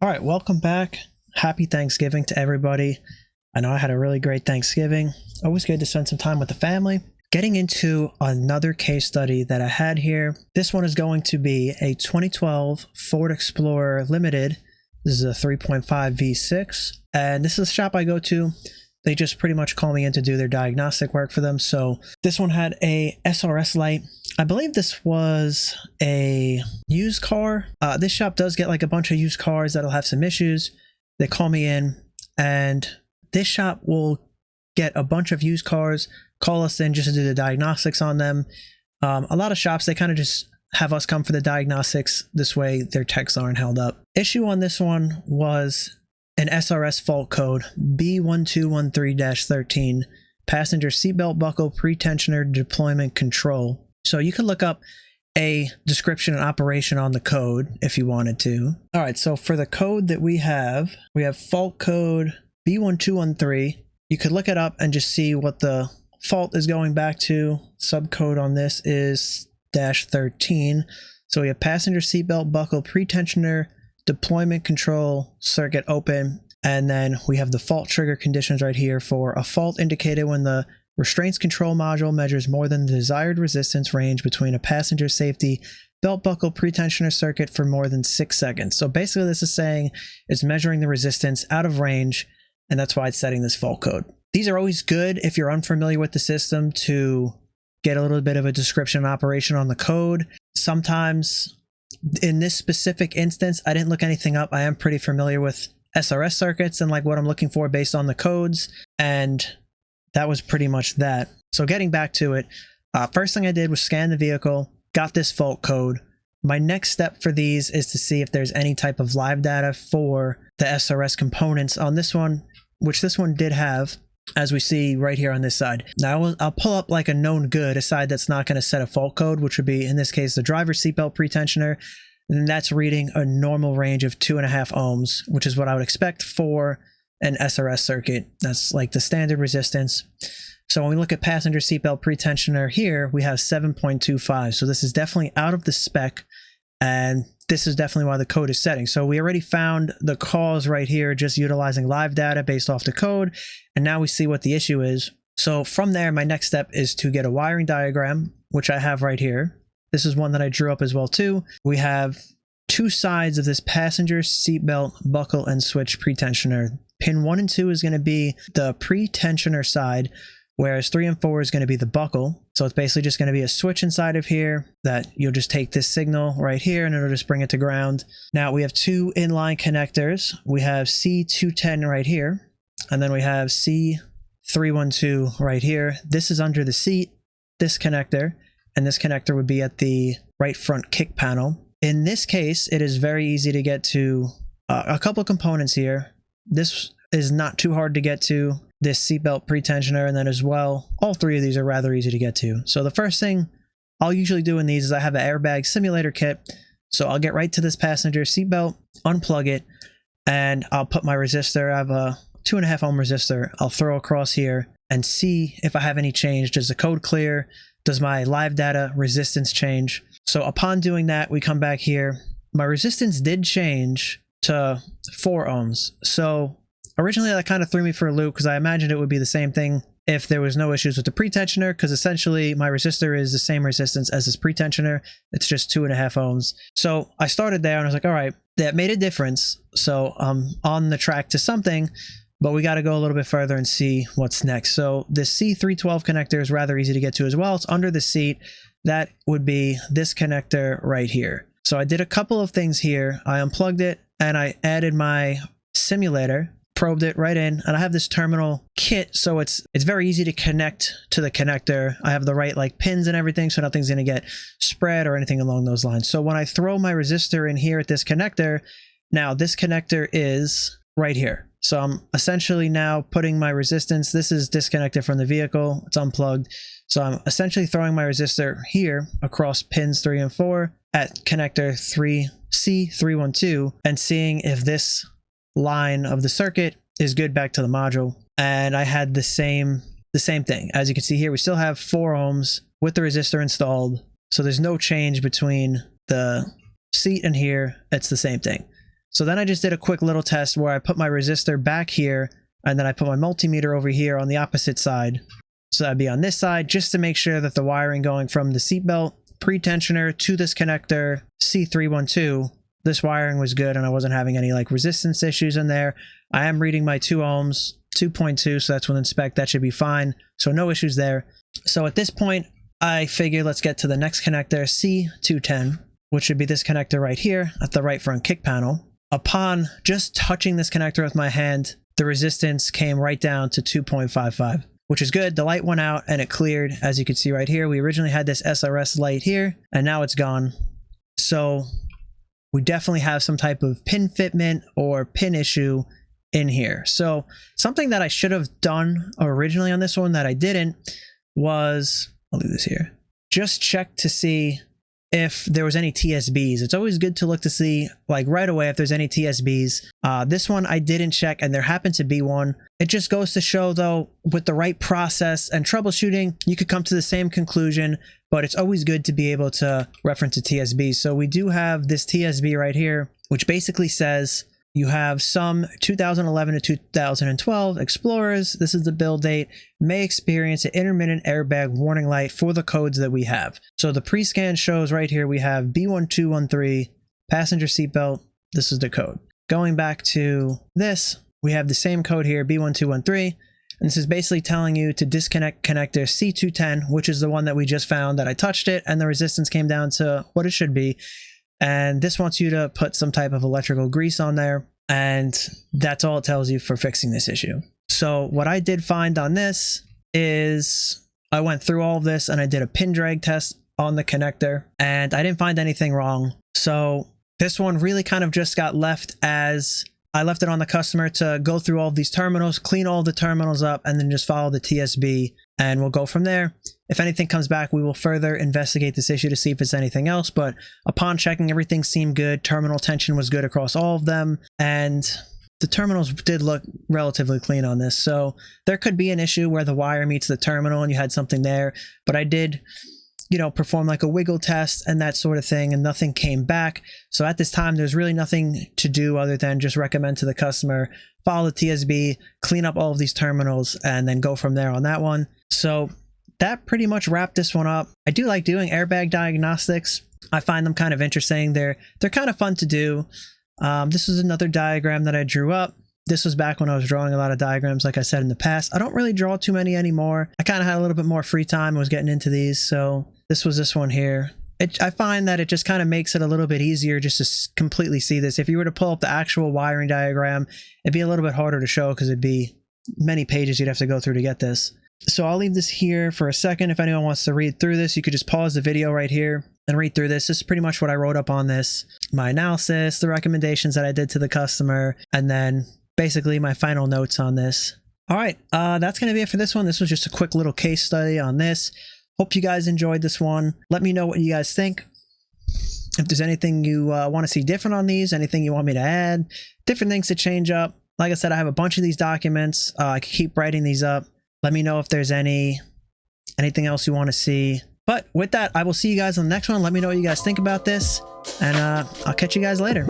All right, welcome back. Happy Thanksgiving to everybody. I know I had a really great Thanksgiving. Always good to spend some time with the family. Getting into another case study that I had here. This one is going to be a 2012 Ford Explorer Limited. This is a 3.5 V6, and this is a shop I go to. They just pretty much call me in to do their diagnostic work for them. So this one had a SRS light. I believe this was a used car. This shop does get like a bunch of used cars that'll have some issues. They call me in, and this shop will get a bunch of used cars, call us in just to do the diagnostics on them. A lot of shops, they kind of just have us come for the diagnostics. This way their techs aren't held up. Issue on this one was an SRS fault code, B1213-13, passenger seatbelt buckle pretensioner deployment control. So you could look up a description and operation on the code if you wanted to. All right, so for the code that we have fault code B1213. You could look it up and just see what the fault is going back to. Subcode on this is -13. So we have passenger seatbelt buckle pretensioner deployment control circuit open, and then we have the fault trigger conditions right here for a fault indicated when the restraints control module measures more than the desired resistance range between a passenger safety belt buckle pretensioner circuit for more than 6 seconds. So basically this is saying it's measuring the resistance out of range, and that's why it's setting this fault code. These are always good if you're unfamiliar with the system to get a little bit of a description and operation on the code. Sometimes in this specific instance, I didn't look anything up. I am pretty familiar with SRS circuits and like what I'm looking for based on the codes, and that was pretty much that. So getting back to it, first thing I did was scan the vehicle, got this fault code. My next step for these is to see if there's any type of live data for the SRS components on this one, which this one did have, as we see right here on this side. Now I'll pull up like a known good, a side that's not going to set a fault code, which would be in this case the driver's seatbelt pretensioner, and that's reading a normal range of 2.5 ohms, which is what I would expect for an SRS circuit. That's like the standard resistance. So when we look at passenger seatbelt pretensioner here, we have 7.25. So this is definitely out of the spec, and this is definitely why the code is setting. So we already found the cause right here, just utilizing live data based off the code, and now we see what the issue is. So from there, my next step is to get a wiring diagram, which I have right here. This is one that I drew up as well too. We have two sides of this passenger seatbelt buckle and switch pretensioner. Pin 1 and 2 is going to be the pretensioner side, whereas 3 and 4 is going to be the buckle. So it's basically just going to be a switch inside of here that you'll just take this signal right here and it'll just bring it to ground. Now we have two inline connectors. We have C210 right here, and then we have C312 right here. This is under the seat, this connector, and this connector would be at the right front kick panel. In this case, it is very easy to get to a couple components here. This is not too hard to get to. This seatbelt pretensioner, and then as well, all three of these are rather easy to get to. So the first thing I'll usually do in these is I have an airbag simulator kit. So I'll get right to this passenger seatbelt, unplug it, and I'll put my resistor. I have a 2.5 ohm resistor. I'll throw across here and see if I have any change. Does the code clear? Does my live data resistance change? So upon doing that, we come back here. My resistance did change to 4 ohms. So originally that kind of threw me for a loop because I imagined it would be the same thing if there was no issues with the pretensioner, because essentially my resistor is the same resistance as this pretensioner. It's just 2.5 ohms. So I started there and I was like, all right, that made a difference. So I'm on the track to something, but we got to go a little bit further and see what's next. So this C312 connector is rather easy to get to as well. It's under the seat. That would be this connector right here. So I did a couple of things here. I unplugged it and I added my simulator, probed it right in, and I have this terminal kit, so it's very easy to connect to the connector. I have the right like pins and everything, so nothing's going to get spread or anything along those lines. So when I throw my resistor in here at this connector, now this connector is right here. So I'm essentially now putting my resistance. This is disconnected from the vehicle. It's unplugged. So I'm essentially throwing my resistor here across pins 3 and 4 at connector C312 and seeing if this line of the circuit is good back to the module. And I had the same thing. As you can see here, we still have 4 ohms with the resistor installed. So there's no change between the seat and here. It's the same thing. So then I just did a quick little test where I put my resistor back here, and then I put my multimeter over here on the opposite side. So that'd be on this side, just to make sure that the wiring going from the seatbelt pre-tensioner to this connector C312, this wiring was good and I wasn't having any like resistance issues in there. I am reading my 2 ohms, 2.2, so that's within spec, that should be fine. So no issues there. So at this point, I figured let's get to the next connector, C210, which should be this connector right here at the right front kick panel. Upon just touching this connector with my hand, the resistance came right down to 2.55, which is good. The light went out and it cleared. As you can see right here, we originally had this SRS light here and now it's gone. So we definitely have some type of pin fitment or pin issue in here. So something that I should have done originally on this one that I didn't was, I'll do this here, just check to see if there was any TSBs. It's always good to look to see like right away if there's any TSBs. This one I didn't check and there happened to be one. It just goes to show though, with the right process and troubleshooting, you could come to the same conclusion, but it's always good to be able to reference a TSB. So we do have this TSB right here, which basically says you have some 2011 to 2012 Explorers, this is the build date, may experience an intermittent airbag warning light for the codes that we have. So the pre-scan shows right here we have B1213, passenger seatbelt, this is the code. Going back to this, we have the same code here, B1213, and this is basically telling you to disconnect connector C210, which is the one that we just found that I touched it, and the resistance came down to what it should be. And this wants you to put some type of electrical grease on there, and that's all it tells you for fixing this issue. So what I did find on this is I went through all of this and I did a pin drag test on the connector and I didn't find anything wrong. So this one really kind of just got left as I left it on the customer to go through all of these terminals, clean all the terminals up, and then just follow the TSB, and we'll go from there. If anything comes back, we will further investigate this issue to see if it's anything else, but upon checking, everything seemed good. Terminal tension was good across all of them, and the terminals did look relatively clean on this. So there could be an issue where the wire meets the terminal and you had something there, but I did, you know, perform like a wiggle test and that sort of thing, and nothing came back. So at this time, there's really nothing to do other than just recommend to the customer, follow the TSB, clean up all of these terminals, and then go from there on that one. So that pretty much wrapped this one up. I do like doing airbag diagnostics. I find them kind of interesting. They're kind of fun to do. This is another diagram that I drew up. This was back when I was drawing a lot of diagrams, like I said in the past. I don't really draw too many anymore. I kind of had a little bit more free time. I was getting into these, so this was this one here. I find that it just kind of makes it a little bit easier just to completely see this. If you were to pull up the actual wiring diagram, it'd be a little bit harder to show because it'd be many pages you'd have to go through to get this. So I'll leave this here for a second. If anyone wants to read through this, you could just pause the video right here and read through this. This is pretty much what I wrote up on this. My analysis, the recommendations that I did to the customer, and then basically my final notes on this. All right, that's going to be it for this one. This was just a quick little case study on this. Hope you guys enjoyed this one. Let me know what you guys think. If there's anything you want to see different on these, anything you want me to add, different things to change up. Like I said, I have a bunch of these documents. I can keep writing these up. Let me know if there's anything else you want to see. But with that, I will see you guys on the next one. Let me know what you guys think about this, and I'll catch you guys later.